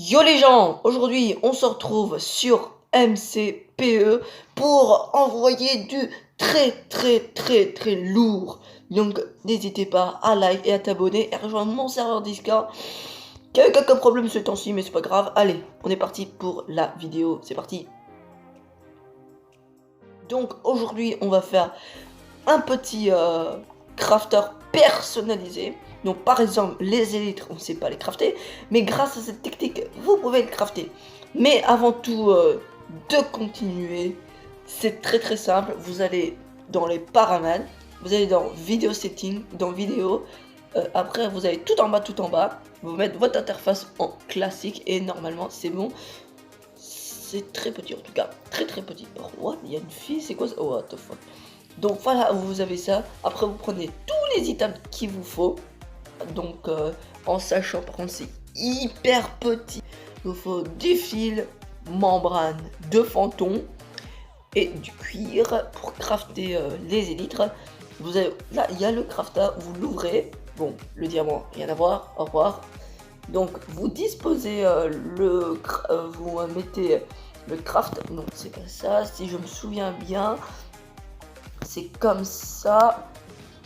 Yo les gens, aujourd'hui on se retrouve sur MCPE pour envoyer du très lourd. Donc n'hésitez pas à like et à t'abonner et à rejoindre mon serveur Discord qui a eu quelques problèmes ce temps-ci mais c'est pas grave. Allez, on est parti pour la vidéo, c'est parti. Donc aujourd'hui on va faire un petit crafter personnalisé. Donc par exemple les élytres on ne sait pas les crafter, mais grâce à cette technique vous pouvez le crafter. Mais avant tout de continuer, c'est très simple. Vous allez dans les paramètres, vous allez dans vidéo setting, dans vidéo, après vous allez tout en bas, vous mettez votre interface en classique et normalement c'est bon. C'est très petit en tout cas, très petit. Oh, what, il y a une fille, c'est quoi ça? Oh what the fuck. Donc voilà, vous avez ça. Après vous prenez tous les items qu'il vous faut. Donc en sachant par contre c'est hyper petit. Il vous faut du fil, membrane, de fantôme et du cuir pour crafter les élytres. Vous avez, là il y a le crafter, vous l'ouvrez. Bon, le diamant, rien à voir, au revoir. Donc vous disposez vous mettez le craft. Non, c'est pas ça, si je me souviens bien. C'est comme ça.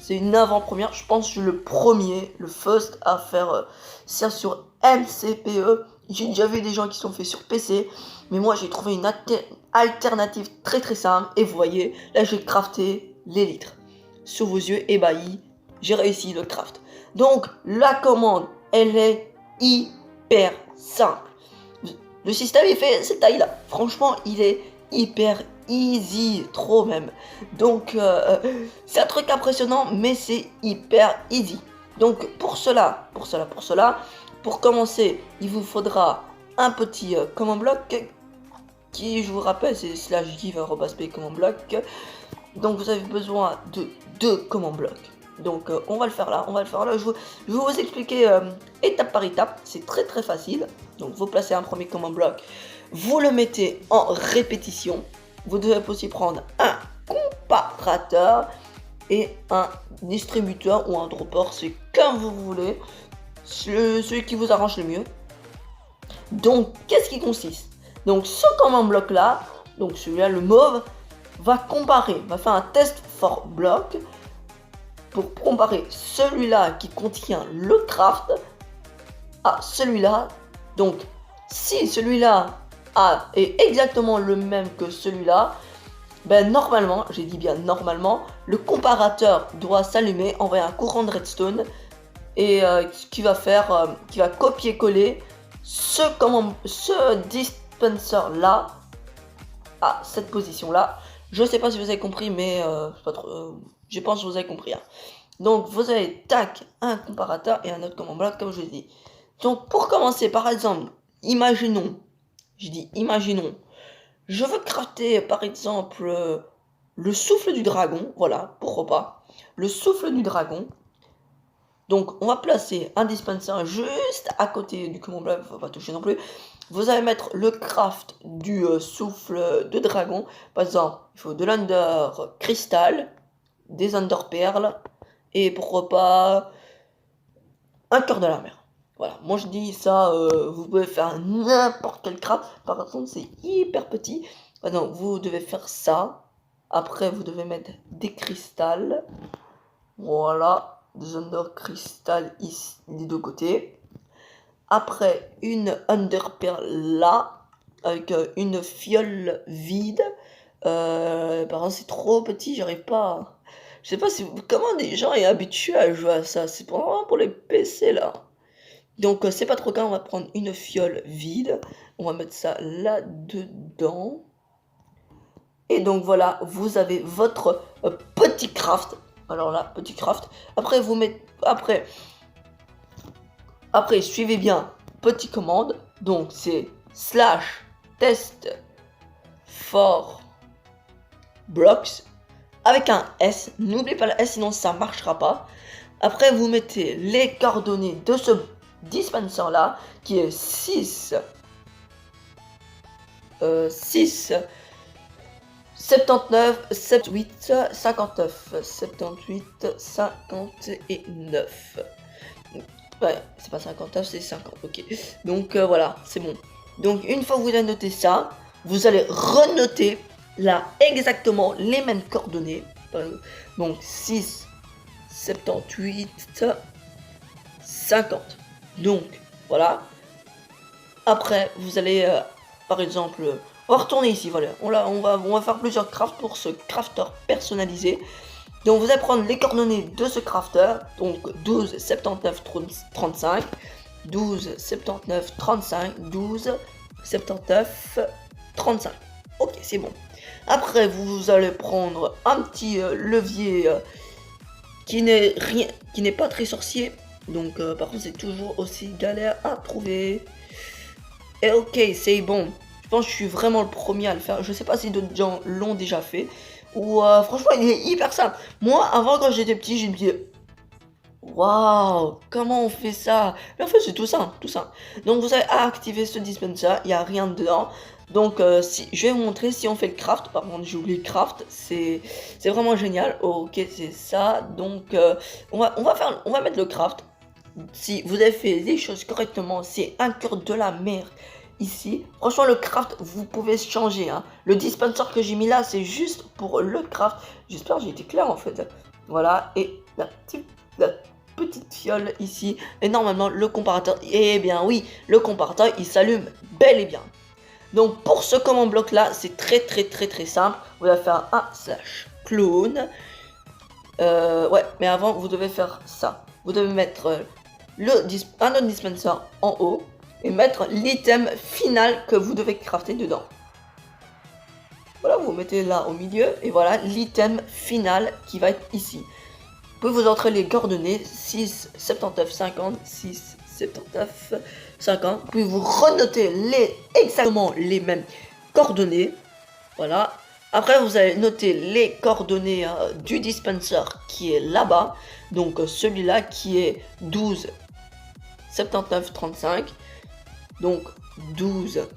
C'est une avant-première. Je pense que je suis le premier, le first à faire ça sur MCPE. J'ai déjà vu des gens qui sont faits sur PC. Mais moi, j'ai trouvé une alternative très simple. Et vous voyez, là, j'ai crafté l'élite. Sous vos yeux ébahis, j'ai réussi le craft. Donc, la commande, elle est hyper simple. Le système est fait cette taille-là. Franchement, il est hyper easy, trop même. Donc c'est un truc impressionnant, mais c'est hyper easy. Donc pour cela, pour commencer, il vous faudra un petit command block qui, je vous rappelle, c'est /give command block. Donc vous avez besoin de 2 command blocs. Donc on va le faire là, Je vais vous expliquer étape par étape, c'est très facile. Donc vous placez un premier command block, vous le mettez en répétition. Vous devez aussi prendre un comparateur et un distributeur ou un dropper, c'est comme vous voulez, celui qui vous arrange le mieux. Donc qu'est-ce qui consiste? Donc ce command block là, donc celui-là le mauve, va comparer, va faire un test for block pour comparer celui-là qui contient le craft à celui-là. Donc si celui-là est exactement le même que celui-là, ben normalement, j'ai dit bien normalement, le comparateur doit s'allumer, envoyer un courant de redstone et qui va copier-coller ce dispenser là à cette position là. Je sais pas si vous avez compris, mais je pense que vous avez compris. Hein. Donc vous avez tac un comparateur et un autre command block comme je l'ai dit. Donc pour commencer, par exemple, imaginons, je veux crafter par exemple le souffle du dragon, voilà, pourquoi pas, le souffle du dragon. Donc on va placer un dispenser juste à côté du command block, faut pas toucher non plus. Vous allez mettre le craft du souffle de dragon. Par exemple, il faut de l'under cristal, des under perles et pourquoi pas un cœur de la mer. Voilà, moi je dis ça, vous pouvez faire n'importe quel craft. Par contre, c'est hyper petit. Donc vous devez faire ça. Après, vous devez mettre des cristals. Voilà, des under cristal ici des deux côtés. Après, une under pearl là, avec une fiole vide. Par exemple, c'est trop petit, j'arrive pas. Je sais pas comment des gens sont habitués à jouer à ça. C'est vraiment pour les PC là. Donc c'est pas trop grave, on va prendre une fiole vide. On va mettre ça là-dedans. Et donc voilà, vous avez votre petit craft. Alors là, petit craft. Après, vous mettez. Après, suivez bien, petite commande. Donc c'est /test for blocks avec un S. N'oubliez pas le S, sinon ça marchera pas. Après, vous mettez les coordonnées de ce dispenser là qui est 6 79 78 59 78 59. Ouais, c'est pas 59, c'est 50, ok. Donc voilà, c'est bon. Donc une fois que vous avez noté ça, vous allez renoter là exactement les mêmes coordonnées. Donc 6, 78, 50. Donc voilà. Après, vous allez, par exemple, on va retourner ici, voilà. On va faire plusieurs crafts pour ce crafter personnalisé. Donc vous allez prendre les coordonnées de ce crafter, donc 12, 79, 35, 12, 79, 35, 12, 79, 35. Ok, c'est bon. Après, vous allez prendre un petit levier qui n'est pas très sorcier. Donc par contre, c'est toujours aussi galère à trouver. Et ok, c'est bon. Je pense que je suis vraiment le premier à le faire. Je sais pas si d'autres gens l'ont déjà fait. Ou franchement, il est hyper simple. Moi, avant, quand j'étais petit, je me disais, waouh, comment on fait ça? Mais en fait, c'est tout simple, tout simple. Donc, vous avez à activer ce dispenser. Il n'y a rien dedans. Donc, si, je vais vous montrer si on fait le craft. Par contre, j'ai oublié le craft. C'est vraiment génial. Ok, c'est ça. Donc, on va mettre le craft. Si vous avez fait les choses correctement, c'est un cœur de la mer ici. Franchement, le craft, vous pouvez changer. Hein. Le dispenser que j'ai mis là, c'est juste pour le craft. J'espère que j'ai été clair en fait. Voilà, et la petite fiole ici. Et normalement, le comparateur, eh bien oui, le comparateur, il s'allume bel et bien. Donc pour ce command bloc là, c'est très simple. Vous allez faire un slash clone. Ouais, mais avant, vous devez faire ça. Vous devez mettre un autre dispenser en haut et mettre l'item final que vous devez crafter dedans. Voilà, vous mettez là au milieu et voilà l'item final qui va être ici. Vous pouvez vous entrer les coordonnées 6, 79, 50, 6, 79, 50. Vous pouvez vous renoter exactement les mêmes coordonnées. Voilà. Après, vous allez noter les coordonnées du dispenser qui est là-bas. Donc, celui-là qui est 12, 79, 35. Donc, 12,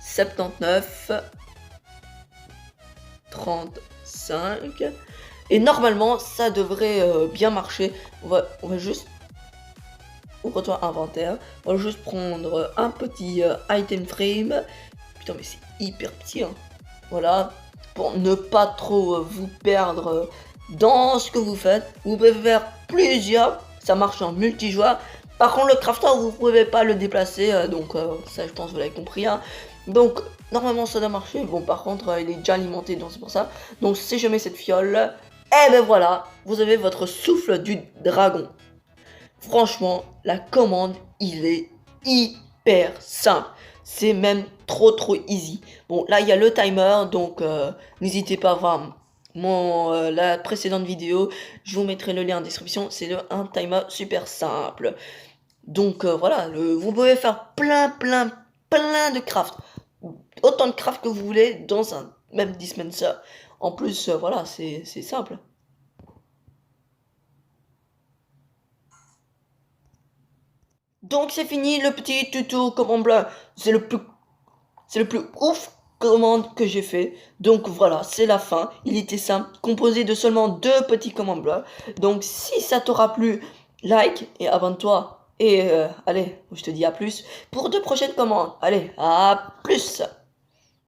79, 35. Et normalement, ça devrait bien marcher. On va juste... On retourne à inventaire. On va juste prendre un petit item frame. Putain, mais c'est hyper petit, hein. Voilà, pour ne pas trop vous perdre dans ce que vous faites. Vous pouvez faire plusieurs, ça marche en multijoueur. Par contre, le crafter, vous pouvez pas le déplacer, donc ça, je pense que vous l'avez compris. Hein. Donc, normalement, ça doit marcher. Bon, par contre, il est déjà alimenté, donc c'est pour ça. Donc, si je mets cette fiole, et ben voilà, vous avez votre souffle du dragon. Franchement, la commande, il est hyper simple. C'est même trop easy. Bon, là, il y a le timer, donc n'hésitez pas à voir la précédente vidéo. Je vous mettrai le lien en description. C'est un timer super simple. Donc voilà, vous pouvez faire plein de craft. Autant de craft que vous voulez dans un même dispenser. En plus, voilà, c'est simple. Donc c'est fini le petit tuto commande bleue. C'est le plus ouf commande que j'ai fait. Donc voilà, c'est la fin. Il était simple, composé de seulement 2 petits commandes bleus. Donc si ça t'aura plu, like et abonne-toi. Et allez, je te dis à plus pour de prochaines commandes. Allez, à plus.